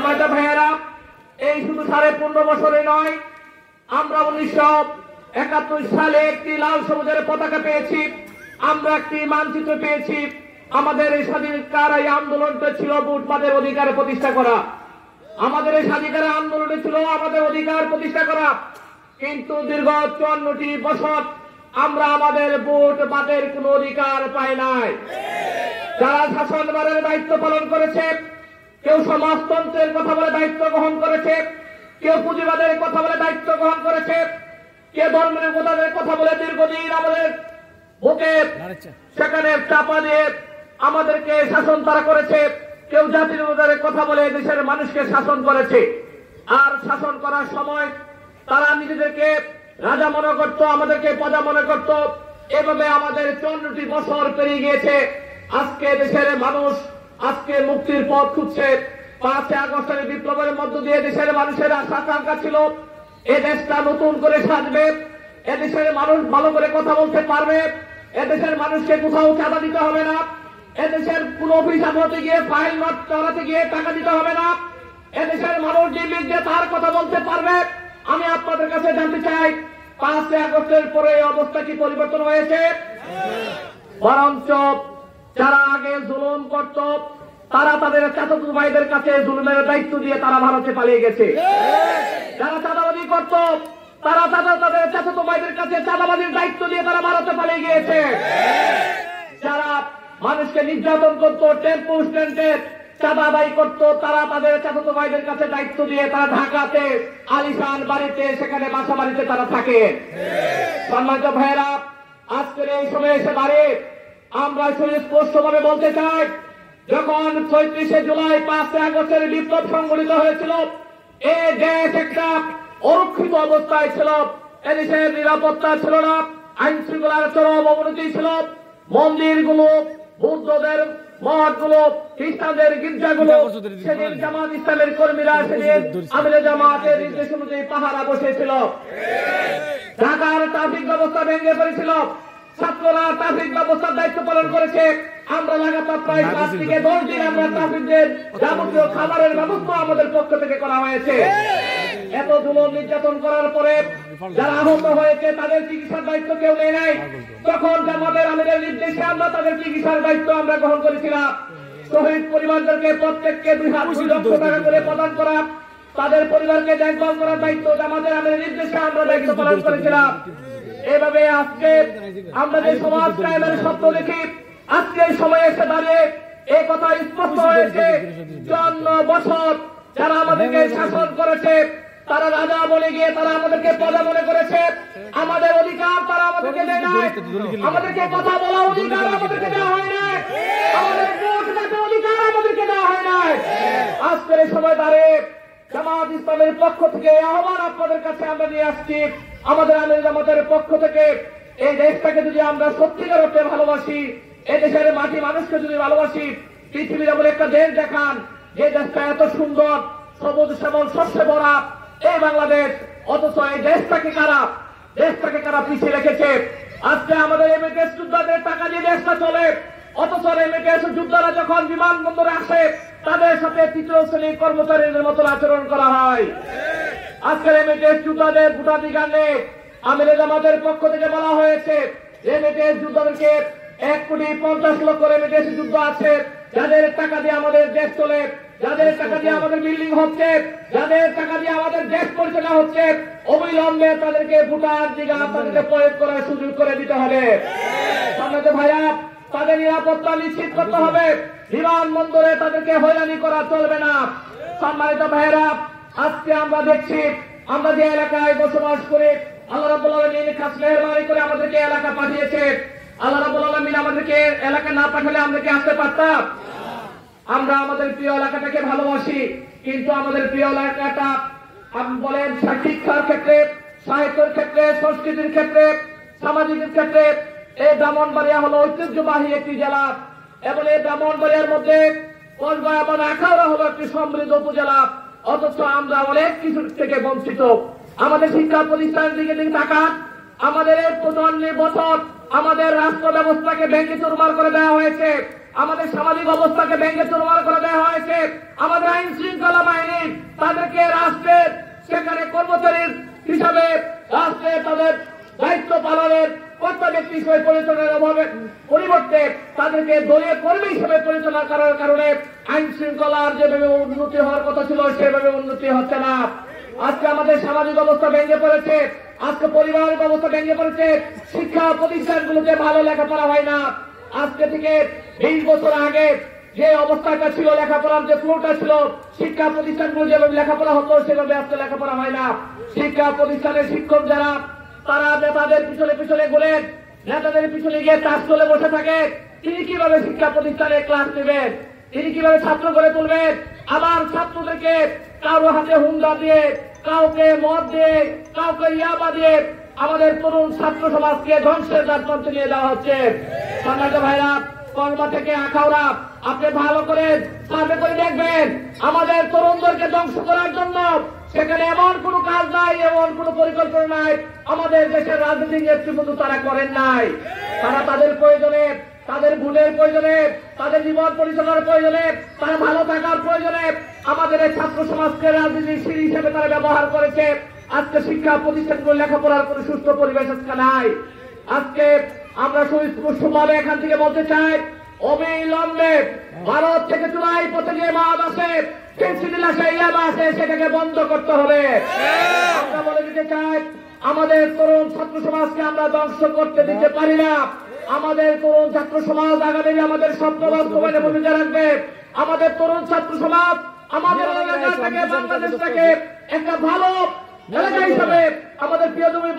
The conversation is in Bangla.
সম্মানিত ভাইয়েরা, এই শুধু 15.5 বছরে নয়, আমরা 1971 সালে একটি লাল সবুজের পতাকা পেয়েছি, আমরা একটি মানচিত্র পেয়েছি। আমাদের এই স্বাধীনতার এই আন্দোলনটা ছিল ভোটবাদের অধিকার প্রতিষ্ঠা করা। আমাদের এই স্বাধীনতার আন্দোলনে ছিল আমাদের অধিকার প্রতিষ্ঠা করা। কিন্তু দীর্ঘ 54টি বছর আমরা আমাদের ভোটবাদের কোন অধিকার পাই নাই। যারা শাসনভারের দায়িত্ব পালন করেছে, কেউ সমাজতন্ত্রের কথা বলে দায়িত্ব গ্রহণ করেছে, কেউ পুঁজিবাদের কথা বলে দায়িত্ব গ্রহণ করেছে, কে ধর্মনিরপেক্ষতার কথা বলে দীর্ঘদিন আমাদের বুকে সেখানে চাপা দিয়ে আমাদেরকে শাসন তারা করেছে, কেউ জাতীয়তার কথা বলে দেশের মানুষকে শাসন করেছে। আর শাসন করার সময় তারা নিজেদেরকে রাজা মনে করত, আমাদেরকে প্রজা মনে করত। এভাবে আমাদের 54টি বছর পেরিয়ে গিয়েছে। আজকে দেশের মানুষ আজকে মুক্তির পথ খুঁজছে। 5 আগস্টের বিপ্লবের মধ্য দিয়ে দেশের মানুষের আশা আকাঙ্ক্ষা ছিল এ দেশটা নতুন করে সাজবে, এদেশের মানুষ ভালো করে কথা বলতে পারবে, এদেশের মানুষকে কোথাও চাঁদা দিতে হবে না, এদেশের কোন অফিস আদালতে গিয়ে ফাইল নোট চালাতে গিয়ে টাকা দিতে হবে না, এদেশের মানুষ যে তার কথা বলতে পারবে। আমি আপনাদের কাছে জানতে চাই, 5 আগস্টের পরে এই অবস্থা কি পরিবর্তন হয়েছে? বরঞ্চ যারা আগে জুলুম করত তারা তাদের চাচাতো ভাইদের কাছে জুলুমের দায়িত্ব দিয়ে তারা ভারতে পালিয়ে গেছে। যারা চাঁদাবাজি করত তারা তাদের চাচাতো ভাইদের কাছে চাঁদাবাজির দায়িত্ব দিয়ে তারা ভারতে পালিয়ে গিয়েছে। যারা মানুষকে নির্যাতন করত, টেম্পো স্ট্যান্ডে চাঁদা আদায় করত, তারা তাদের চাচাতো ভাইদের কাছে দায়িত্ব দিয়ে তারা ঢাকাতে আলিশান বাড়িতে সেখানে বাসা বাড়িতে তারা থাকে। সম্মানিত ভাইয়েরা, আজকের এই সময় এসে দাঁড়িয়ে আমরা সুস্পষ্টভাবে বলতে চাই, যখন 36শে জুলাই 5 আগস্টের বিপ্লব সংগঠিত হয়েছিল, এই দেশ একটা অরক্ষিত অবস্থায় ছিল। এদেশের নিরাপত্তা ছিল না, আইন শৃঙ্খলার চরম অবনতি ছিল। মন্দিরগুলো, বৌদ্ধদের মঠগুলো, খ্রিস্টানদের গির্জাগুলো, সেদিন জামাত ইসলামের কর্মীরা সেদিন আমিরে জামাতের নির্দেশ অনুযায়ী পাহারা বসেছিল। ঢাকার ট্রাফিক ব্যবস্থা ভেঙে পড়েছিল, ছাত্ররা ট্রাফিক ব্যবস্থার দায়িত্ব পালন করেছে। আমরা লাগাতার প্রায় 5 থেকে 10 দিন আমরা ট্রাফিকদের যাবতীয় খাবারের ব্যবস্থা আমাদের পক্ষ থেকে করা হয়েছে। এত জুলুম নির্যাতন করার পরে যারা আহত হয়েছে তাদের চিকিৎসার দায়িত্ব কেউ নেয় নাই। তখন জামাতের আমিরের নির্দেশে আমরা তাদের চিকিৎসার দায়িত্ব আমরা গ্রহণ করেছিলাম। শহীদ পরিবারদেরকে প্রত্যেককে 2 লক্ষ টাকা করে প্রদান করা, তাদের পরিবারকে দেখভাল করার দায়িত্ব জামাতের আমিরের নির্দেশে আমরা দায়িত্ব পালন করেছিলাম। এভাবে আজকে আমরা যে সমাজ কায়েমের স্বপ্ন দেখি, আজকে এই সময়ে এসে দাঁড়িয়ে এই কথা স্পষ্ট হয়েছে, 54 বছর যারা আমাদেরকে শাসন করেছে, তারা রাজা বলে গিয়ে তারা আমাদেরকে প্রজা মনে করেছে। আমাদের অধিকার তারা আমাদেরকে দেয় নাই, আমাদেরকে কথা বলার অধিকার আমাদেরকে দেওয়া হয় নাই, আমাদের ভোট দেওয়ার অধিকার আমাদেরকে দেওয়া হয় নাই। আজকের এই সময় দাঁড়িয়ে জামাত ইসলামের পক্ষ থেকে আহ্বান আপনাদের কাছে আমরা নিয়ে আসছি। আমাদের আমির জামাতের পক্ষ থেকে এই দেশটাকে যদি আমরা সত্যিকার অর্থে ভালোবাসি, এই দেশের মাটি মানুষকে যদি ভালোবাসি, পৃথিবীর এমন একটা দেশ দেখান যে দেশটা এত সুন্দর, সবুজ শ্যামল শস্যে ভরা এই বাংলাদেশ, অথচ এই দেশটাকে কারা পিছিয়ে রেখেছে। আজকে আমাদের এমএটিএস যোদ্ধাদের টাকা দিয়ে দেশটা চলে, অথচ এমএটিএস যোদ্ধারা যখন বিমানবন্দরে আসে তাদের সাথে 3য় শ্রেণীর কর্মচারীদের মতো আচরণ করা হয়। আজকের এমএটিএস যোদ্ধাদের ভোটাধিকার নেই। আমিরে জামাতের পক্ষ থেকে বলা হয়েছে এমএটিএস যোদ্ধাদেরকে 1,50,00,000 এমএটিএস যুদ্ধ আছে, যাদের টাকা দিয়ে আমাদের দেশ চলে, যাদের টাকা দিয়ে আমাদের বিল্ডিং হচ্ছে, যাদের টাকা দিয়ে আমাদের দেশ পরিচালনা হচ্ছে, অবিলম্বে তাদেরকে ভোটাধিকার তাদেরকে প্রয়োগ করার সুযোগ করে দিতে হবে। সম্মানিত ভাইয়া, তাদের নিরাপত্তা নিশ্চিত করতে হবে, বিমানবন্দরে তাদেরকে হয়রানি করা চলবে না। সম্মানিত ভাইয়েরা, আজকে আমরা দেখছি আমরা যে এলাকায় বসবাস করি, আল্লাহ রাব্বুল আলামিন খাস মেহেরবানি করে আমাদেরকে এলাকা পাঠিয়েছে। আল্লাহ রাব্বুল আলামিন আমাদেরকে এলাকা না পাঠালে আমরা কি আসতে পারতাম? আমরা আমাদের প্রিয় এলাকাটাকে ভালোবাসি, কিন্তু আমাদের প্রিয় এলাকাটা আপনি বলেন শিক্ষার ক্ষেত্রে, সাহিত্যের ক্ষেত্রে, সংস্কৃতির ক্ষেত্রে, সামাজিক ক্ষেত্রে এই ব্রাহ্মণবাড়িয়া হলো ঐতিহ্যবাহী একটি জেলা, এবং এই ব্রাহ্মণবাড়িয়ার মধ্যে কসবা এবং আখাউড়া হলো একটি সমৃদ্ধ উপজেলা, অথচ আমরা অনেক কিছু থেকে বঞ্চিত। আমাদের শিক্ষা প্রতিষ্ঠানের দিকে তাকান, আমাদের এই 55 বছর আমাদের রাষ্ট্র ব্যবস্থাকে ভেঙে চুরমার করে দেওয়া হয়েছে, আমাদের সামাজিক অবস্থাকে ভেঙে চুরমার করে দেওয়া হয়েছে, আমাদের আইন শৃঙ্খলা বাহিনী তাদেরকে রাষ্ট্রের সেখানে কর্মচারীর হিসাবে রাষ্ট্রে তাদের দায়িত্ব পালনের কর্তা ব্যক্তি হিসেবে পরিচালনার অভাবে পরিবর্তে তাদেরকে দলীয় কর্মী হিসেবে পরিচালনা করার কারণে আইন শৃঙ্খলার যেভাবে উন্নতি হওয়ার কথা ছিল সেভাবে উন্নতি হচ্ছে না। আজকে আমাদের সামাজিক অবস্থা ভেঙে পড়েছে, আজকে পরিবারের ব্যবস্থা ভেঙে পড়েছে, শিক্ষা প্রতিষ্ঠানগুলোতে ভালো লেখাপড়া হয় না। আজকে থেকে 20 বছর আগে যে অবস্থাটা ছিল, লেখাপড়ার যে ফ্লোটা ছিল, শিক্ষা প্রতিষ্ঠানগুলো যেভাবে লেখাপড়া হতো সেভাবে আজকে লেখাপড়া হয় না। শিক্ষা প্রতিষ্ঠানের শিক্ষক যারা তারা নেতাদের পিছনে পিছনে ঘুরে নেতাদের পিছনে গিয়ে চাষ করে বসে থাকে। তিনি কিভাবে শিক্ষা প্রতিষ্ঠানে ক্লাস নেবেন? তিনি কিভাবে ছাত্র গড়ে তুলবেন? আবার ছাত্রদেরকে কারো হাতে হুন্ডা দিয়ে, কাউকে মদ দিয়ে, কাউকে ইয়াবা দিয়ে আমাদের তরুণ ছাত্র সমাজকে ধ্বংসের দ্বার প্রান্তে নিয়ে যাওয়া হচ্ছে। সম্মানিত ভাইরা, কর্মা থেকে আখাউড়া আপনি ভালো করে সার্ভে করে দেখবেন, আমাদের তরুণদেরকে ধ্বংস করার জন্য সেখানে এমন কোন কাজ নাই, এমন কোন পরিকল্পনা নাই। আমাদের দেশের রাজনৈতিক নেতৃবৃন্দ তারা করেন নাই। তারা তাদের প্রয়োজনে, তাদের ভুলের প্রয়োজনে, তাদের জীবন পরিচালনার প্রয়োজনে, তারা ভালো থাকার প্রয়োজনে আমাদের এই ছাত্র সমাজকে রাজনীতির সিঁড়ি হিসেবে তারা ব্যবহার করেছে। আজকে শিক্ষা প্রতিষ্ঠানগুলো লেখাপড়ার কোন সুস্থ পরিবেশ আজকে নাই। আজকে আমরা সুস্পষ্টভাবে এখান থেকে বলতে চাই, অবিলম্বে ভারত থেকে চুলাই পথে যে মাদ আছে, সেটাকে বন্ধ করতে হবে। আমরা বলে দিতে চাই, আমাদের তরুণ ছাত্র সমাজকে আমরা ধ্বংস করতে দিতে পারি না। আমাদের তরুণ ছাত্র সমাজ আগামী আমাদের স্বপ্ন বাস্তবায়নে ভূমিকা রাখবে। আমাদের তরুণ ছাত্র সমাজ আমাদের এলাকাটাকে, বাংলাদেশটাকে একটা ভালো এলাকা হিসাবে আমাদের প্রিয় জমি